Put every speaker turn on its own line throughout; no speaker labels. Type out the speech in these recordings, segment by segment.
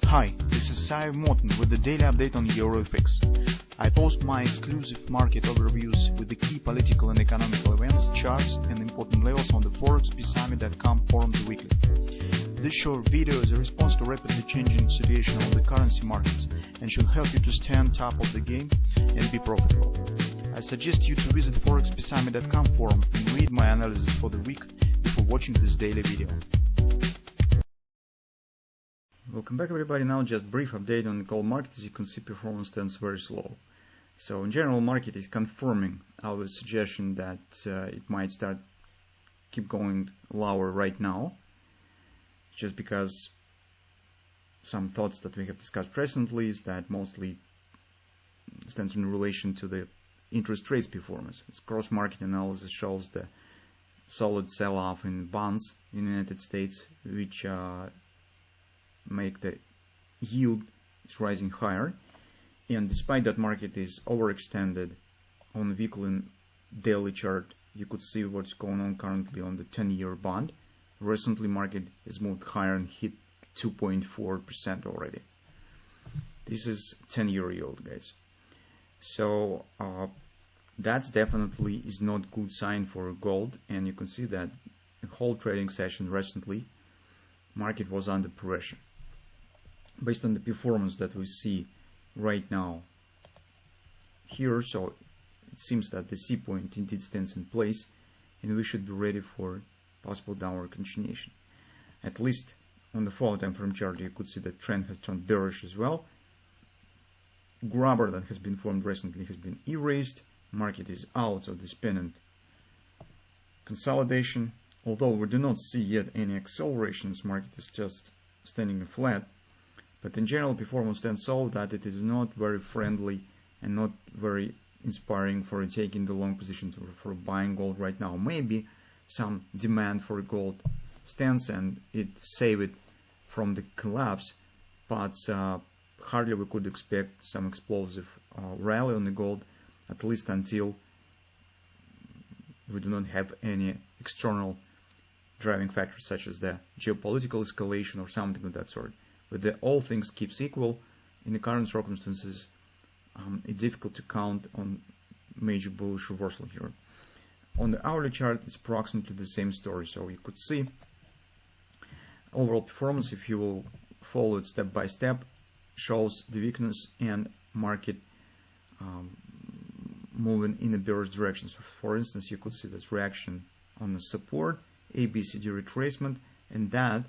Hi, this is Sive Morten with the daily update on EuroFX. I post my exclusive market overviews with the key political and economical events, charts and important levels on the ForexPeaceArmy.com forums weekly. This short video is a response to rapidly changing situation on the currency markets and should help you to stay on top of the game and be profitable. I suggest you to visit ForexPeaceArmy.com forum and read my analysis for the week before watching this daily video.
Welcome back everybody. Now just brief update on the gold market. As you can see, performance stands very slow. So in general, market is confirming our suggestion that it might keep going lower right now, just because some thoughts that we have discussed recently is that mostly stands in relation to the interest rates performance. Its cross market analysis shows the solid sell-off in bonds in the United States, which make the yield is rising higher, and despite that market is overextended on the weekly and daily chart, you could see what's going on currently on the 10-year bond. Recently market has moved higher and hit 2.4% already. This is 10-year yield, guys. So that's definitely is not good sign for gold, and you can see that the whole trading session recently market was under pressure. Based on the performance that we see right now here, so it seems that the C point indeed stands in place and we should be ready for possible downward continuation. At least on the 4 time frame chart you could see that trend has turned bearish as well. Grabber that has been formed recently has been erased. Market is out of this pennant consolidation. Although we do not see yet any accelerations, market is just standing flat. But in general, performance stands so that it is not very friendly and not very inspiring for taking the long position for buying gold right now. Maybe some demand for gold stands and it save it from the collapse, but hardly we could expect some explosive rally on the gold, at least until we do not have any external driving factors such as the geopolitical escalation or something of that sort. But all things keeps equal, in the current circumstances, it's difficult to count on major bullish reversal here. On the hourly chart, it's approximately the same story. So you could see overall performance, if you will follow it step by step, shows the weakness and market moving in a bearish direction. So for instance, you could see this reaction on the support, ABCD retracement, and that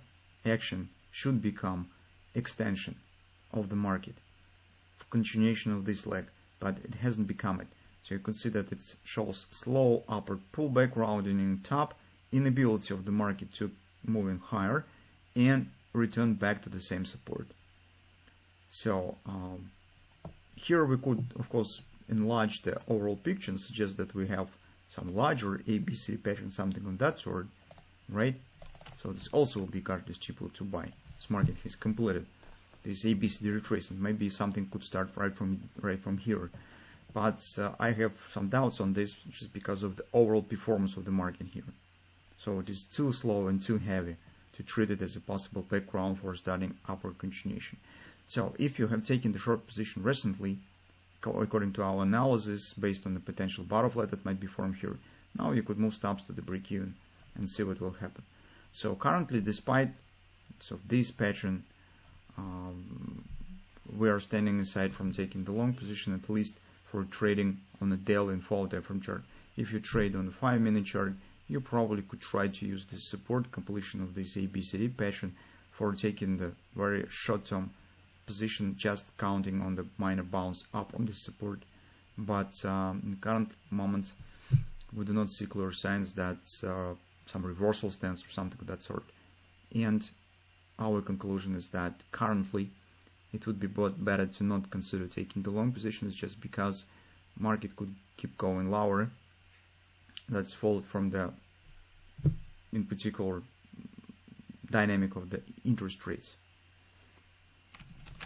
action should become extension of the market for continuation of this leg, but it hasn't become it. So you can see that it shows slow upward pullback, rounding in top, inability of the market to moving higher and return back to the same support. So here we could of course enlarge the overall picture and suggest that we have some larger ABC pattern, something of that sort, right? So this also will be carteless cheaper to buy. This market has completed this ABCD retracement. Maybe something could start right from here, but I have some doubts on this just because of the overall performance of the market here. So it is too slow and too heavy to treat it as a possible background for starting upward continuation. So if you have taken the short position recently, according to our analysis based on the potential butterfly that might be formed here, now you could move stops to the break even and see what will happen. So currently, despite this pattern, we are standing aside from taking the long position, at least for trading on the daily and 4 time frame chart. If you trade on the 5-minute chart, you probably could try to use the support completion of this ABCD pattern for taking the very short-term position, just counting on the minor bounce up on this support. But in the current moment, we do not see clear signs that some reversal stance or something of that sort. And our conclusion is that currently it would be better to not consider taking the long positions, just because market could keep going lower. That's followed from the, in particular, dynamic of the interest rates.